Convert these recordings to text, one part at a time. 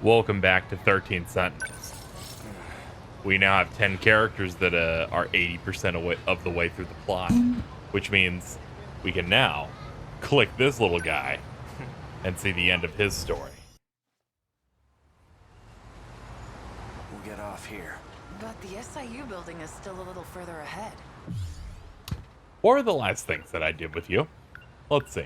Welcome back to 13 Sentinels. We now have 10 characters that are 80% of the way through the plot, which means we can now click this little guy and see the end of his story. We'll get off here. But the SIU building is still a little further ahead. What are the last things that I did with you? Let's see.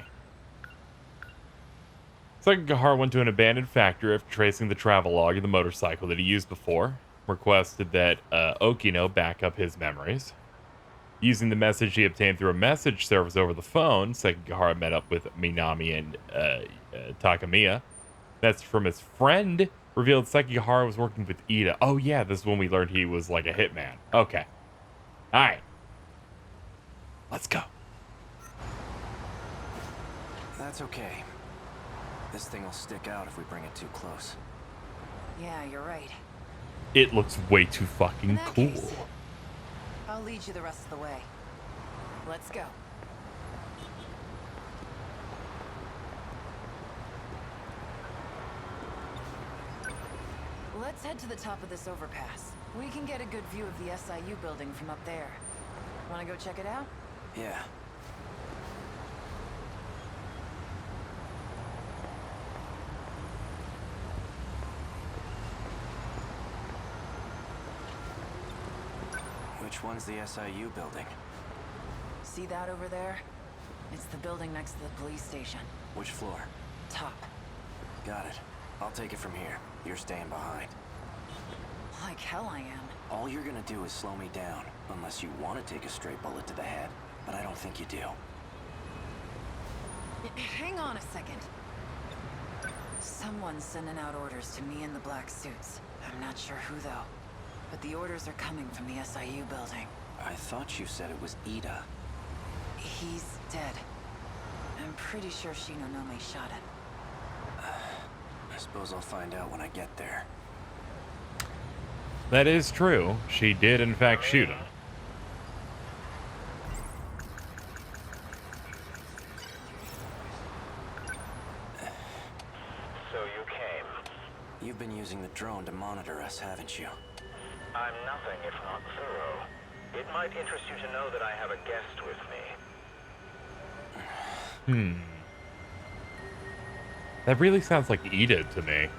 Sekigahara went to an abandoned factory after tracing the travelogue of the motorcycle that he used before. Requested that Okino back up his memories. Using the message he obtained through a message service over the phone, Sekigahara met up with Minami and Takamiya. That's from his friend. Revealed Sekigahara was working with Ida. Oh yeah, this is when we learned he was like a hitman. Okay. Alright. Let's go. That's okay. This thing will stick out if we bring it too close. Yeah, you're right. It looks way too fucking cool. Case, I'll lead you the rest of the way. Let's go. Let's head to the top of this overpass. We can get a good view of the SIU building from up there. Wanna go check it out? Yeah. Which one's the SIU building? See that over there? It's the building next to the police station. Which floor? Top. Got it. I'll take it from here. You're staying behind. Like hell I am. All you're gonna do is slow me down, unless you want to take a straight bullet to the head. But I don't think you do. Hang on a second. Someone's sending out orders to me in the black suits. I'm not sure who though. But the orders are coming from the SIU building. I thought you said it was Ida. He's dead. I'm pretty sure Shinonome shot him. I suppose I'll find out when I get there. That is true. She did in fact shoot him. So you came. You've been using the drone to monitor us, haven't you? I'm nothing if not thorough. It might interest you to know that I have a guest with me. That really sounds like Ida to me.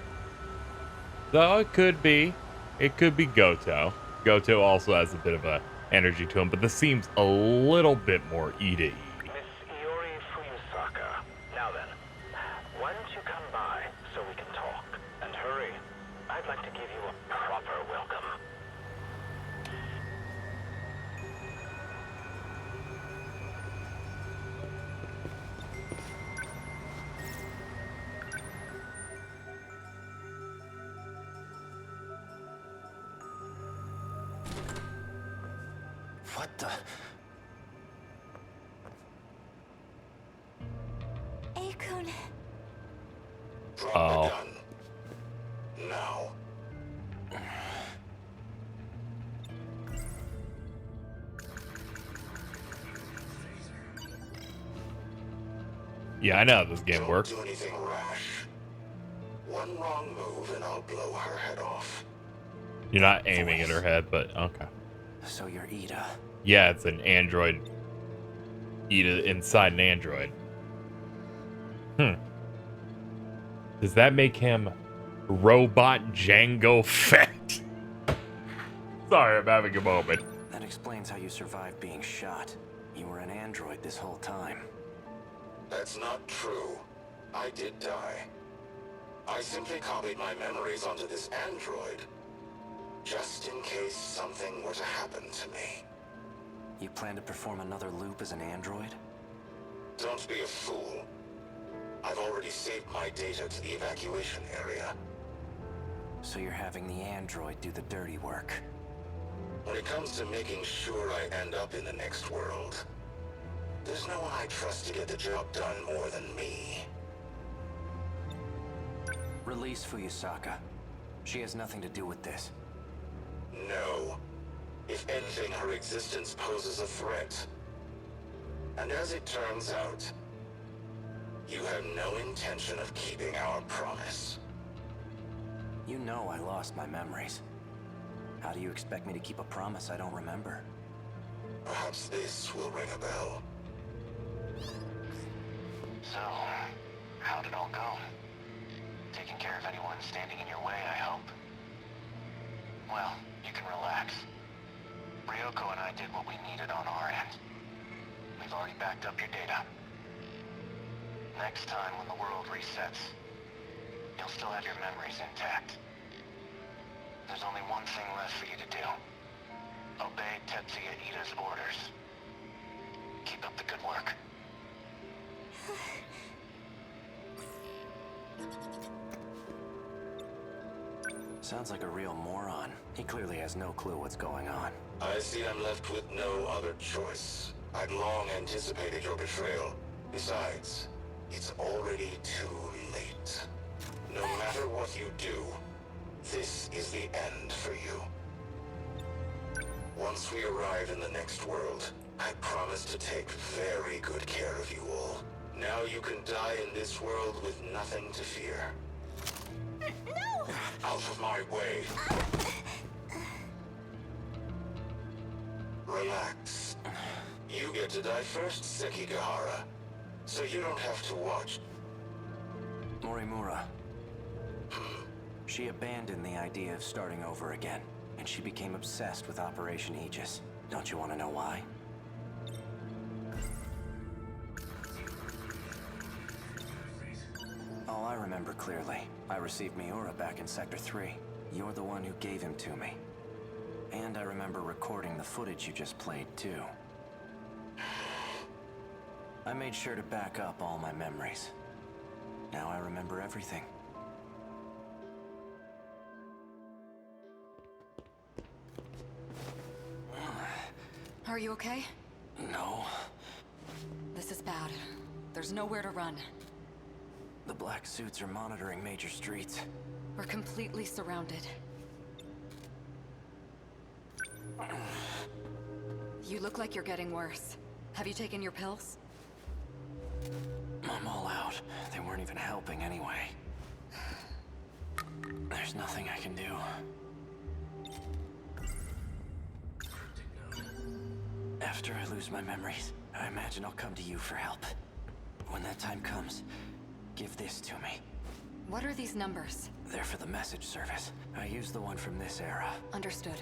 Though it could be. It could be Goto. Goto also has a bit of a energy to him, but this seems a little bit more Ida-y. Miss Iori Fuyusaka. Now then, why don't you come by so we can talk? And hurry. I'd like to give you a proper welcome. What the? Akun. Oh. Now. Yeah, I know how this game Don't works. do anything rash. One wrong move and I'll blow her head off. You're not aiming at her head, but okay. So you're Ida. Yeah, it's an android. Ida inside an android. Does that make him Robot Django Fett? Sorry, I'm having a moment. That explains how you survived being shot. You were an android this whole time. That's not true. I did die. I simply copied my memories onto this android, just in case something were to happen to me. You plan to perform another loop as an android? Don't be a fool. I've already saved my data to the evacuation area. So you're having the android do the dirty work. When it comes to making sure I end up in the next world, there's no one I trust to get the job done more than me. Release Fuyusaka. She has nothing to do with this. No. If anything, her existence poses a threat. And as it turns out, you have no intention of keeping our promise. know I lost my memories. How do you expect me to keep a promise I don't remember? Perhaps this will ring a bell. So, how'd it all go? Taking care of anyone standing in your way, I hope. Well, you can relax. Ryoko and I did what we needed on our end. We've already backed up your data. Next time when the world resets, you'll still have your memories intact. There's only one thing left for you to do. Obey Tetsuya Ida's orders. Keep up the good work. Sounds like a real moron. He clearly has no clue what's going on. I see I'm left with no other choice. I'd long anticipated your betrayal. Besides, it's already too late. No matter what you do, this is the end for you. Once we arrive in the next world, I promise to take very good care of you all. Now you can die in this world with nothing to fear. No! Out of my way. Relax. You get to die first, Sekigahara. So you don't have to watch. Miura. She abandoned the idea of starting over again, and she became obsessed with Operation Aegis. Don't you want to know why? Oh, I remember clearly. I received Miura back in Sector 3. You're the one who gave him to me. And I remember recording the footage you just played, too. I made sure to back up all my memories. Now I remember everything. Are you okay? No. This is bad. There's nowhere to run. The black suits are monitoring major streets. We're completely surrounded. You look like you're getting worse. Have you taken your pills? I'm all out. They weren't even helping anyway. There's nothing I can do. After I lose my memories, I imagine I'll come to you for help. When that time comes, give this to me. What are these numbers? They're for the message service. I use the one from this era. Understood.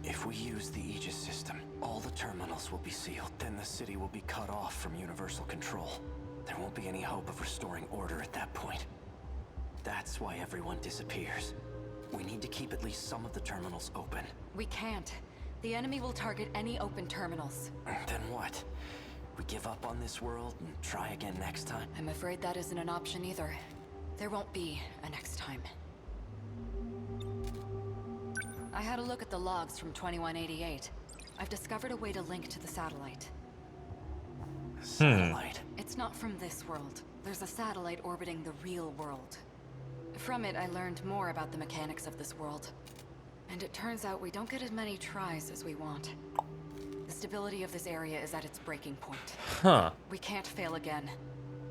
If we use the Aegis system, all the terminals will be sealed. Then the city will be cut off from universal control. There won't be any hope of restoring order at that point. That's why everyone disappears. We need to keep at least some of the terminals open. We can't. The enemy will target any open terminals. Then what? We give up on this world and try again next time? I'm afraid that isn't an option either. There won't be a next time. I had a look at the logs from 2188. I've discovered a way to link to the satellite. Satellite? It's not from this world. There's a satellite orbiting the real world. From it, I learned more about the mechanics of this world. And it turns out we don't get as many tries as we want. The stability of this area is at its breaking point. Huh. We can't fail again.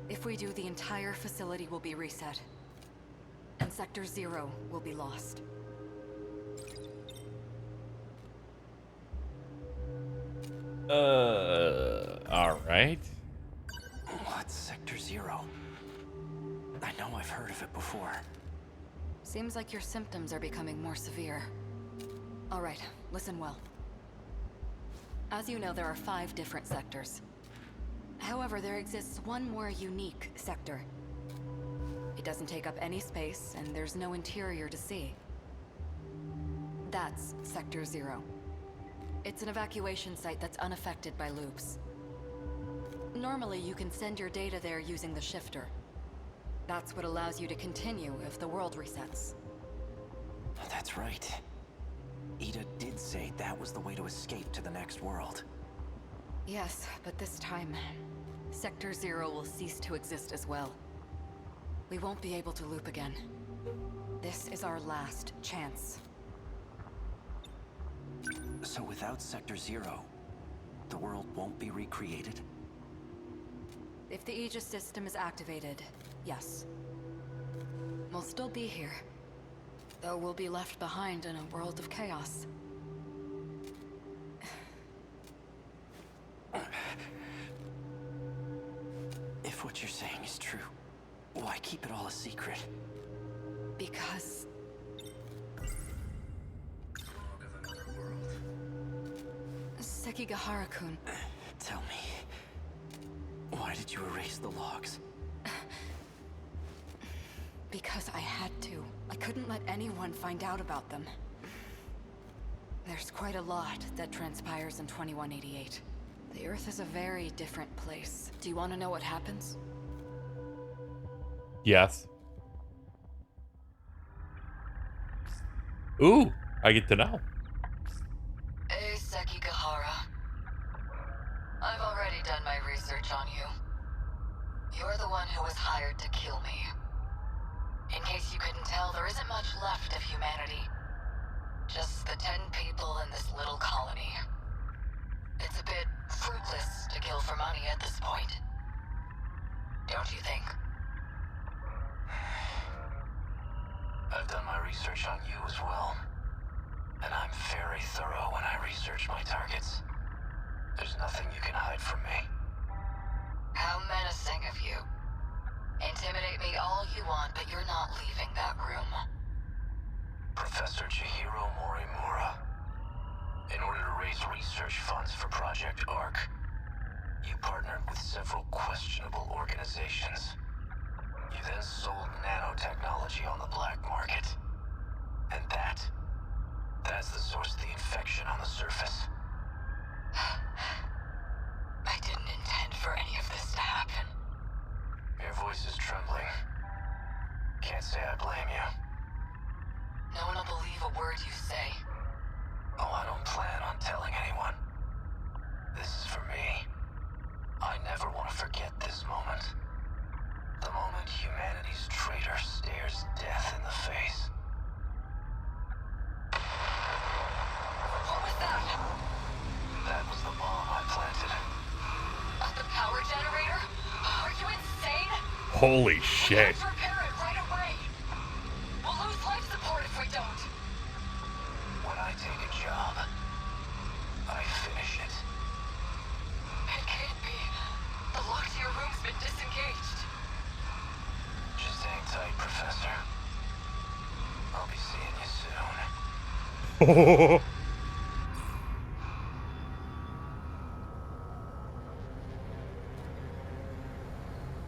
If we do, the entire facility will be reset. And Sector 0 will be lost. Alright. What's Sector 0? I know I've heard of it before. Seems like your symptoms are becoming more severe. All right, listen well. As you know, there are 5 different sectors. However, there exists one more unique sector. It doesn't take up any space, and there's no interior to see. That's Sector 0. It's an evacuation site that's unaffected by loops. Normally, you can send your data there using the shifter. That's what allows you to continue if the world resets. That's right. Ida did say that was the way to escape to the next world. Yes, but this time, Sector 0 will cease to exist as well. We won't be able to loop again. This is our last chance. So without Sector 0, the world won't be recreated? If the Aegis system is activated, yes. We'll still be here. Though we'll be left behind in a world of chaos. If what you're saying is true, why keep it all a secret? Because... Sekigahara-kun. Tell me, why did you erase the logs? Because I had to. I couldn't let anyone find out about them. There's quite a lot that transpires in 2188. The Earth is a very different place. Do you want to know what happens? Yes. Ooh, I get to know. Hey, Sekigahara. I've already done my research on you. You're the one who was hired to kill me. In case you couldn't tell, there isn't much left of humanity. Just the 10 people in this little colony. It's a bit fruitless to kill for money at this point. Don't you think? I've done my research on you as well. And I'm very thorough when I research my targets. There's nothing you can hide from me. How menacing of you. Intimidate me all you want, but you're not leaving that room. Professor Chihiro Morimura. In order to raise research funds for Project ARC, you partnered with several questionable organizations. You then sold nanotechnology on the black market. And that's the source of the infection on the surface. I didn't intend for any of this to happen. Your voice is trembling. Can't say I blame you. No one will believe a word you say. Oh, I don't plan on telling anyone. This is for me. I never want to forget this moment. The moment humanity's traitor stares death in the face. What was that? That was the bomb I planted. The power generator? Are you insane? Holy We shit. have to repair it right away. We'll lose life support if we don't. When I take a job, I finish it. It can't be. The lock to your room's been disengaged. Just hang tight, Professor. I'll be seeing you soon.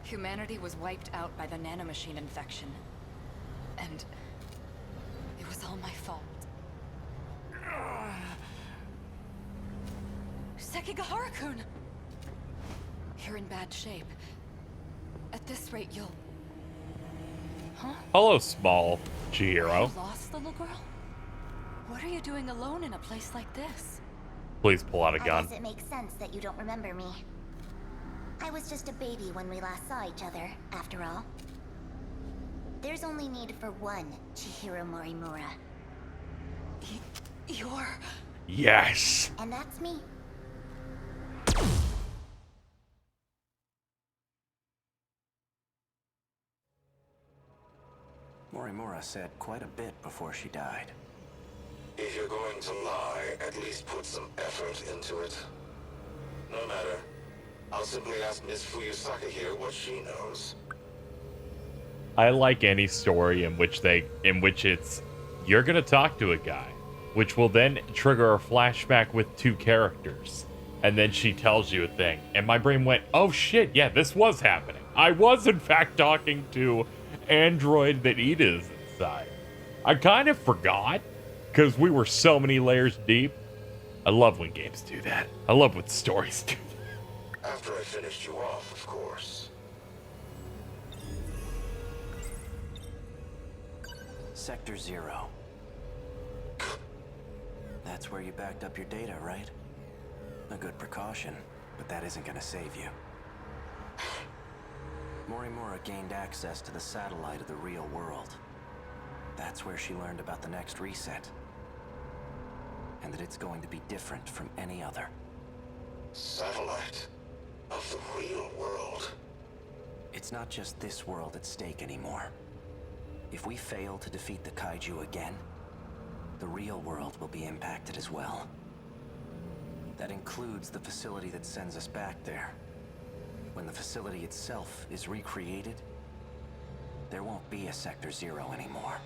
Humanity was wiped out by the nanomachine infection. And it was all my fault. Sekigahara-kun! You're in bad shape. At this rate, you'll... Huh? Hello, small Chihiro. You lost the little girl? What are you doing alone in a place like this? Please pull out a I gun. guess it makes sense that you don't remember me. I was just a baby when we last saw each other, after all. There's only need for one Chihiro Morimura, You're... Yes. and that's me. Morimura said quite a bit before she died. If you're going to lie, at least put some effort into it. No matter. I'll simply ask Miss Fuyusaka here what she knows. I like any story in which it's you're gonna talk to a guy, which will then trigger a flashback with two characters, and then she tells you a thing, and my brain went, oh shit, yeah, this was happening. I was in fact talking to android that Ida's inside. I kind of forgot because we were so many layers deep. I love when games do that. I love when stories do that. After I finished you off, of course. Sector 0. That's where you backed up your data, right? A good precaution, but that isn't gonna save you. Morimura gained access to the satellite of the real world. That's where she learned about the next reset. And that it's going to be different from any other. Satellite of the real world. It's not just this world at stake anymore. If we fail to defeat the kaiju again, the real world will be impacted as well. That includes the facility that sends us back there. When the facility itself is recreated, there won't be a Sector Zero anymore.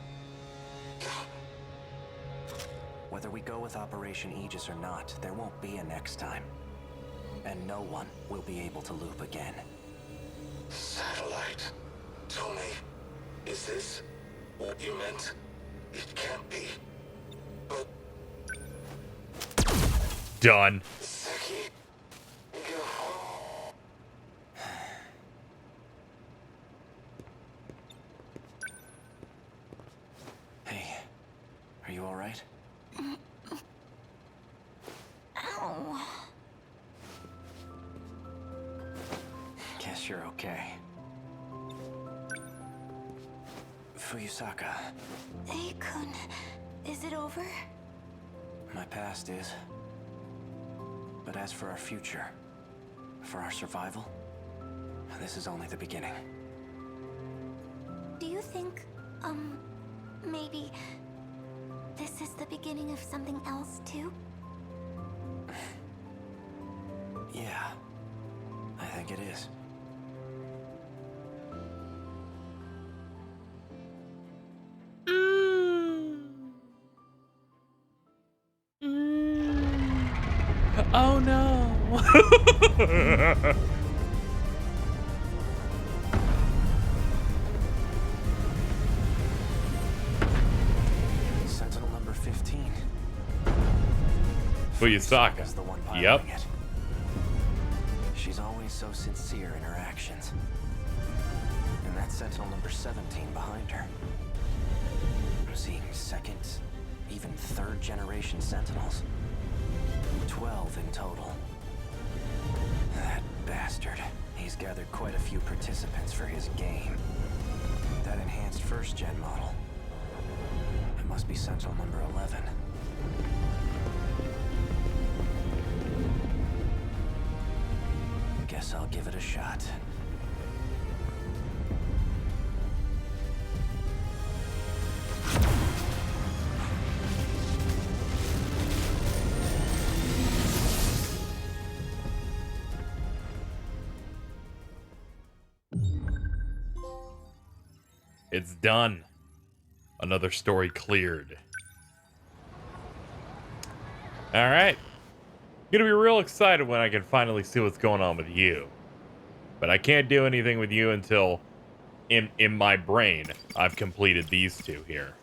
Whether we go with Operation Aegis or not, there won't be a next time. And no one will be able to loop again. Satellite. Tony, is this what you meant? It can't be. But Done. Seki... Hey, are you all right? Ow. Guess you're okay. Fuyusaka, Hey-kun, is it over? my past is. But as for our future, for our survival, this is only the beginning. Do you think, maybe this is the beginning of something else too? Yeah, I think it is. Oh no. Sentinel number 15. Fuyusaka. Is the one piloting Yep. it. She's always so sincere in her actions. And that's Sentinel number 17 behind her. I'm seeing second, even third generation Sentinels. 12 in total. That bastard. He's gathered quite a few participants for his game. That enhanced first gen model. It must be Sentinel number 11. Guess I'll give it a shot. It's done. Another story cleared. All right. Gonna be real excited when I can finally see what's going on with you. But I can't do anything with you until in my brain I've completed these two here.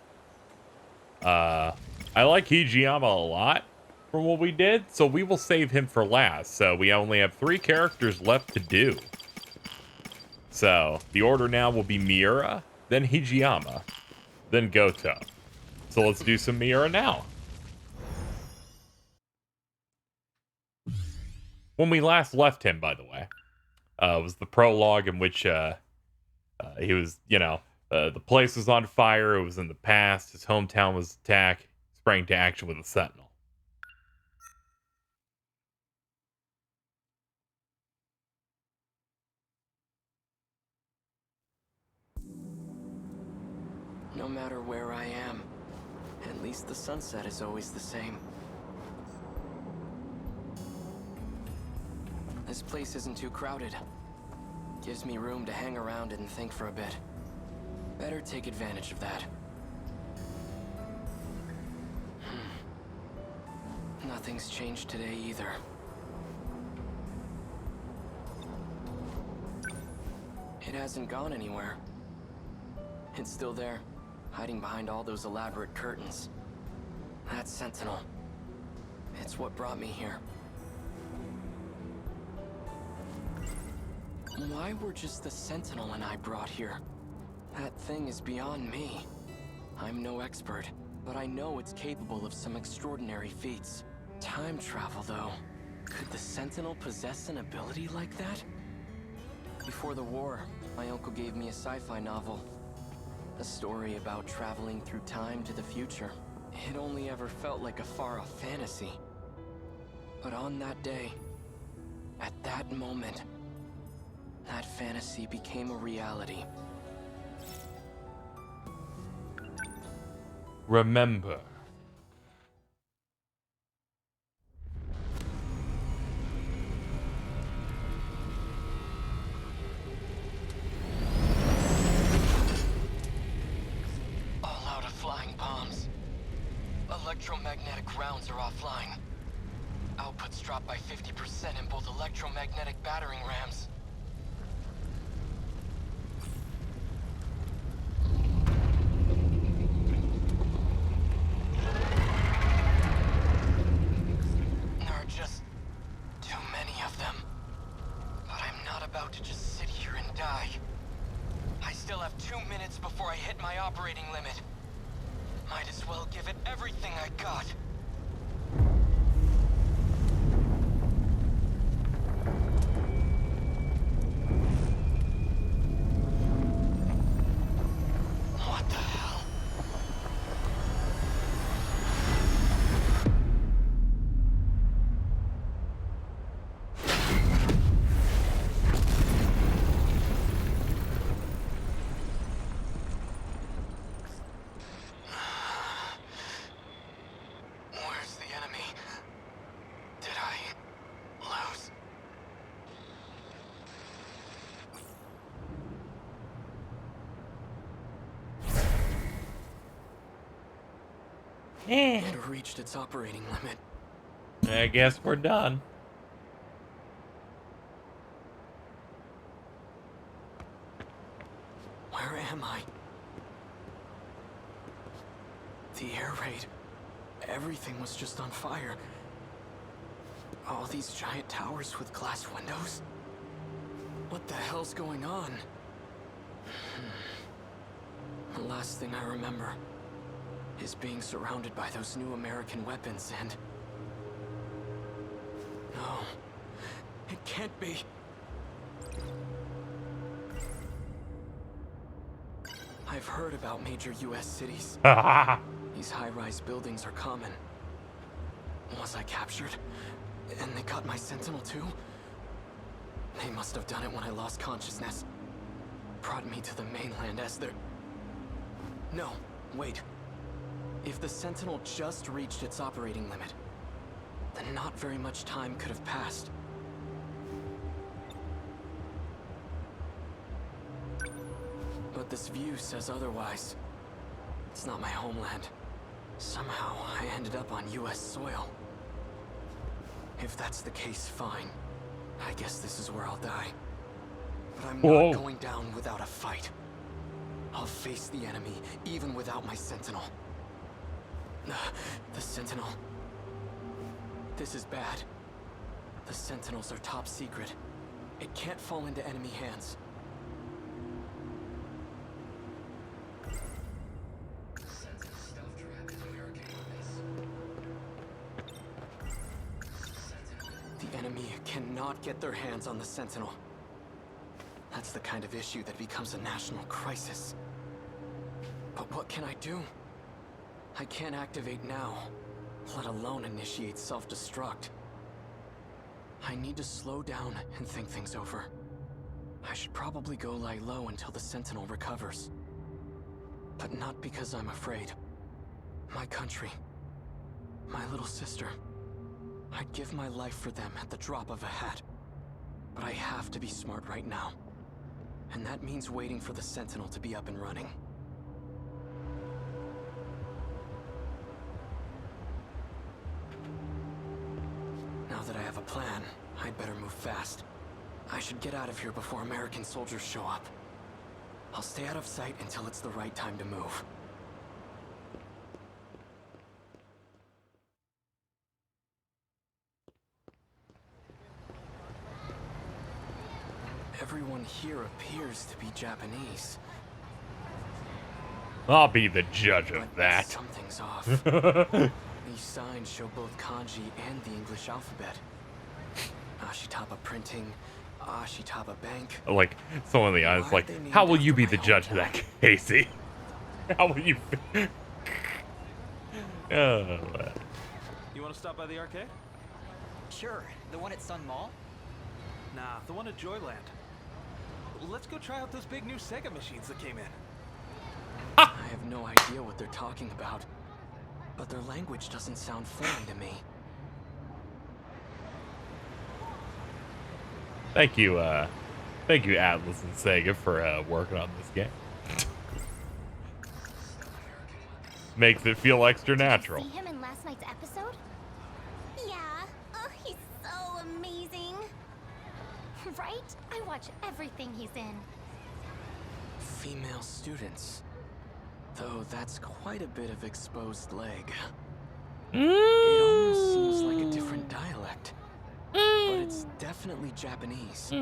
I like Hijiyama a lot from what we did, so we will save him for last. So we only have 3 characters left to do. So the order now will be Miura, then Hijiyama, then Goto. So let's do some Miura now. When we last left him, by the way, was the prologue in which he was, the place was on fire. It was in the past. His hometown was attacked. Sprang to action with a Sentinel. No matter where I am, at least the sunset is always the same. This place isn't too crowded. Gives me room to hang around and think for a bit. Better take advantage of that. Nothing's changed today either. It hasn't gone anywhere. It's still there, hiding behind all those elaborate curtains. That Sentinel. It's what brought me here. Why were just the Sentinel and I brought here? That thing is beyond me. I'm no expert, but I know it's capable of some extraordinary feats. Time travel, though. Could the Sentinel possess an ability like that? Before the war, my uncle gave me a sci-fi novel. A story about traveling through time to the future. It only ever felt like a far-off fantasy. But on that day, at that moment, that fantasy became a reality. Remember. All out of flying bombs. Electromagnetic rounds are offline. Outputs dropped by 50% in both electromagnetic battering rams. There are just too many of them. But I'm not about to just sit here and die. I still have 2 minutes before I hit my operating limit. Might as well give it everything I got. What the hell? Where's the enemy? Did I lose? It reached its operating limit. I guess we're done. Where am I? The air raid. Everything was just on fire. All these giant towers with glass windows? What the hell's going on? The last thing I remember is being surrounded by those new American weapons and... No, it can't be. I've heard about major US cities. These high-rise buildings are common. Was I captured? And they got my Sentinel too? They must have done it when I lost consciousness. Brought me to the mainland as their... No, wait. If the Sentinel just reached its operating limit, then not very much time could have passed. But this view says otherwise. It's not my homeland. Somehow, I ended up on US soil. If that's the case, fine. I guess this is where I'll die. But I'm not going down without a fight. I'll face the enemy, even without my Sentinel. The Sentinel. This is bad. The Sentinels are top secret. It can't fall into enemy hands. The enemy cannot get their hands on the Sentinel. That's the kind of issue that becomes a national crisis. But what can I do? I can't activate now, let alone initiate self-destruct. I need to slow down and think things over. I should probably go lie low until the Sentinel recovers. But not because I'm afraid. My country, my little sister. I'd give my life for them at the drop of a hat. But I have to be smart right now. And that means waiting for the Sentinel to be up and running. Now that I have a plan, I'd better move fast. I should get out of here before American soldiers show up. I'll stay out of sight until it's the right time to move. Everyone here appears to be Japanese. I'll be the judge of But that. something's off. These signs show both kanji and the English alphabet. Ashitaba Printing, Ashitaba Bank. Like, someone in the eyes, like, how will you be the judge of that, Casey? How will you be? Oh, You want to stop by the arcade? Sure, the one at Sun Mall? Nah, the one at Joyland. Let's go try out those big new Sega machines that came in. I have no idea what they're talking about. but their language doesn't sound foreign to me. Thank you, Atlas and Sega for working on this game. Makes it feel extra natural. See him in last night's episode? Yeah. Oh, he's so amazing. Right? I watch everything he's in. Female students. Though that's quite a bit of exposed leg. It almost seems like a different dialect. But it's definitely Japanese.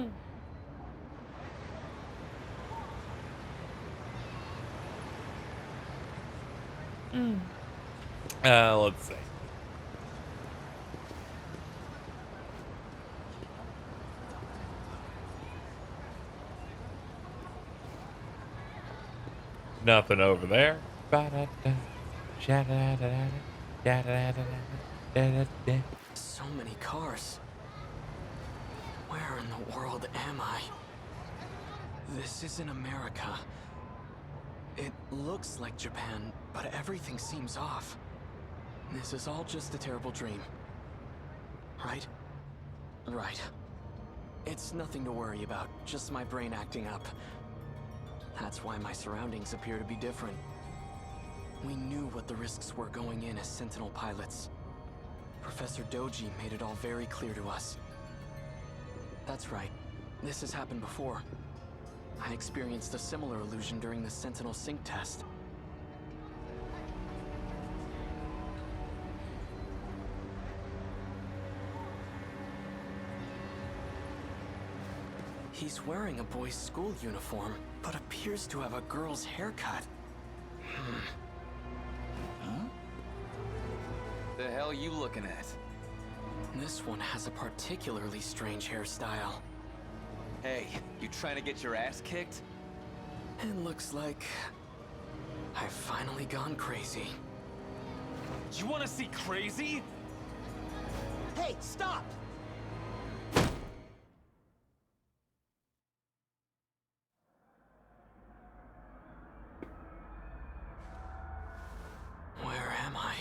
Let's see. Nothing over there. So many cars. Where in the world am I? This isn't America. It looks like Japan, but everything seems off. This is all just a terrible dream. Right? Right. It's nothing to worry about, just my brain acting up. That's why my surroundings appear to be different. We knew what the risks were going in as Sentinel pilots. Professor Doji made it all very clear to us. That's right. This has happened before. I experienced a similar illusion during the Sentinel sync test. He's wearing a boy's school uniform, but appears to have a girl's haircut. The hell you looking at? This one has a particularly strange hairstyle. Hey, you trying to get your ass kicked? It looks like I've finally gone crazy. You wanna see crazy? Hey, stop! Where am I?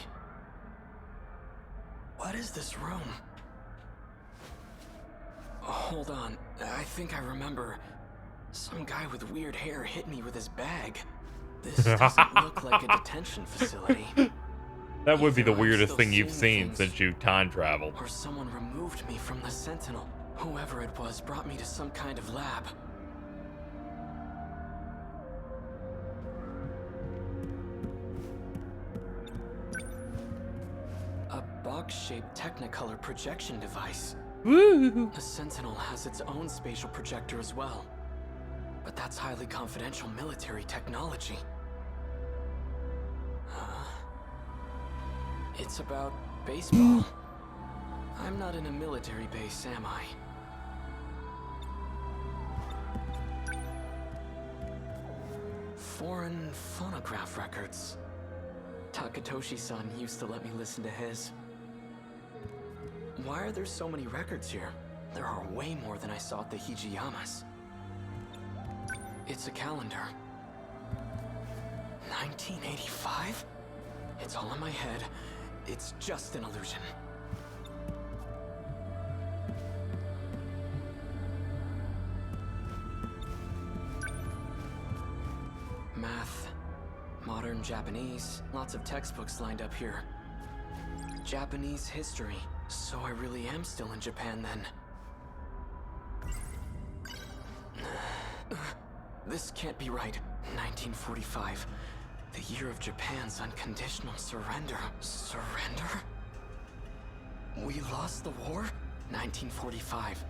What is this room? Hold on, I think I remember. Some guy with weird hair hit me with his bag. This doesn't look like a detention facility. That would be the Either I'm weirdest still thing you've seeing seen things, since you time traveled. or someone removed me from the Sentinel. Whoever it was brought me to some kind of lab. A box-shaped Technicolor projection device. Woo! The Sentinel has its own spatial projector as well. But that's highly confidential military technology. It's about baseball. I'm not in a military base, am I? Foreign phonograph records. Takatoshi-san used to let me listen to his. Why are there so many records here? There are way more than I saw at the Hijiyamas. It's a calendar. 1985? It's all in my head. It's just an illusion. Math, modern Japanese, lots of textbooks lined up here. Japanese history. So I really am still in Japan then. This can't be right. 1945. The year of Japan's unconditional surrender. Surrender? We lost the war? 1945.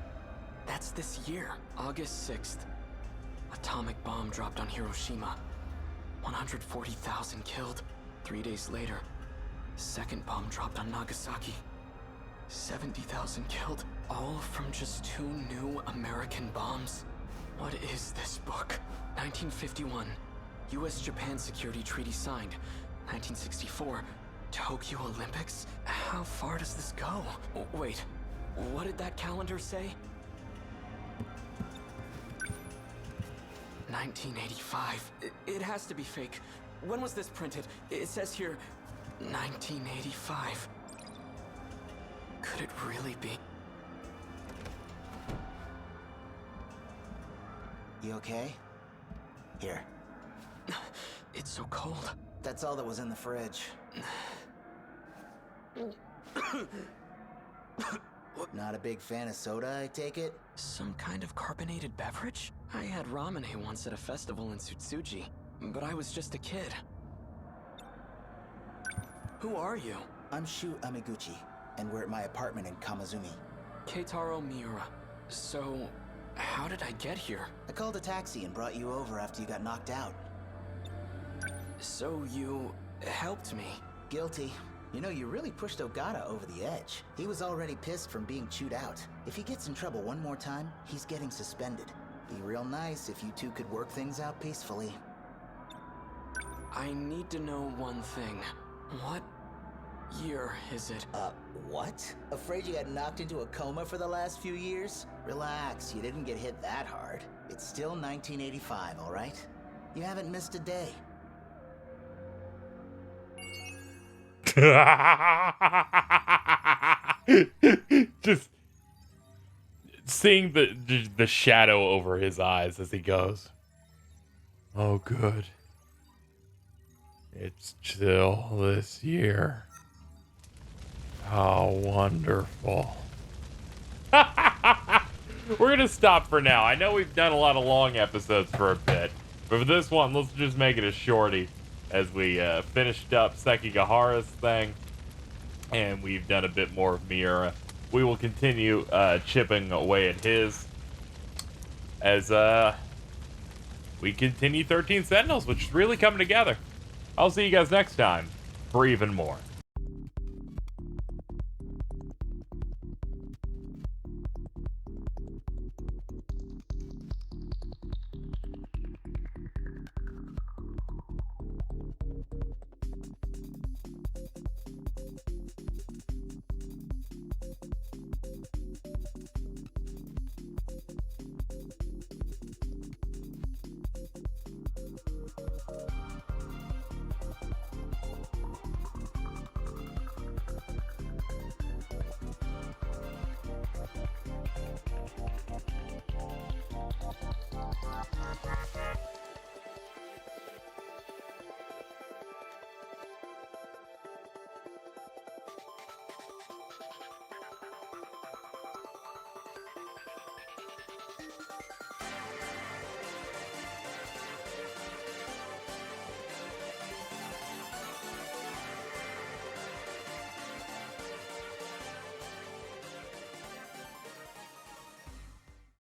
That's this year. August 6th. Atomic bomb dropped on Hiroshima. 140,000 killed. 3 days later, second bomb dropped on Nagasaki. 70,000 killed. All from just 2 new American bombs. What is this book? 1951. U.S.-Japan Security Treaty signed. 1964. Tokyo Olympics? How far does this go? Wait, what did that calendar say? 1985. It has to be fake. When was this printed? It says here, 1985. Could it really be? You okay? Here. It's so cold. That's all that was in the fridge. Not a big fan of soda, I take it? Some kind of carbonated beverage? I had ramen once at a festival in Tsutsuji, but I was just a kid. Who are you? I'm Shu Amiguchi, and we're at my apartment in Kamazumi. Keitaro Miura. So, how did I get here? I called a taxi and brought you over after you got knocked out. So you helped me? Guilty. You know, you really pushed Ogata over the edge. He was already pissed from being chewed out. If he gets in trouble one more time, he's getting suspended. Be real nice if you two could work things out peacefully. I need to know one thing. What year is it? What? Afraid you got knocked into a coma for the last few years? Relax, you didn't get hit that hard. It's still 1985, all right? You haven't missed a day. Just seeing the shadow over his eyes as he goes. Oh, good. It's still this year. How wonderful. We're gonna stop for now. I know we've done a lot of long episodes for a bit, but for this one, let's just make it a shorty, as we finished up Sekigahara's thing, and we've done a bit more of Miura. We will continue chipping away at his as we continue 13 Sentinels, which is really coming together. I'll see you guys next time for even more.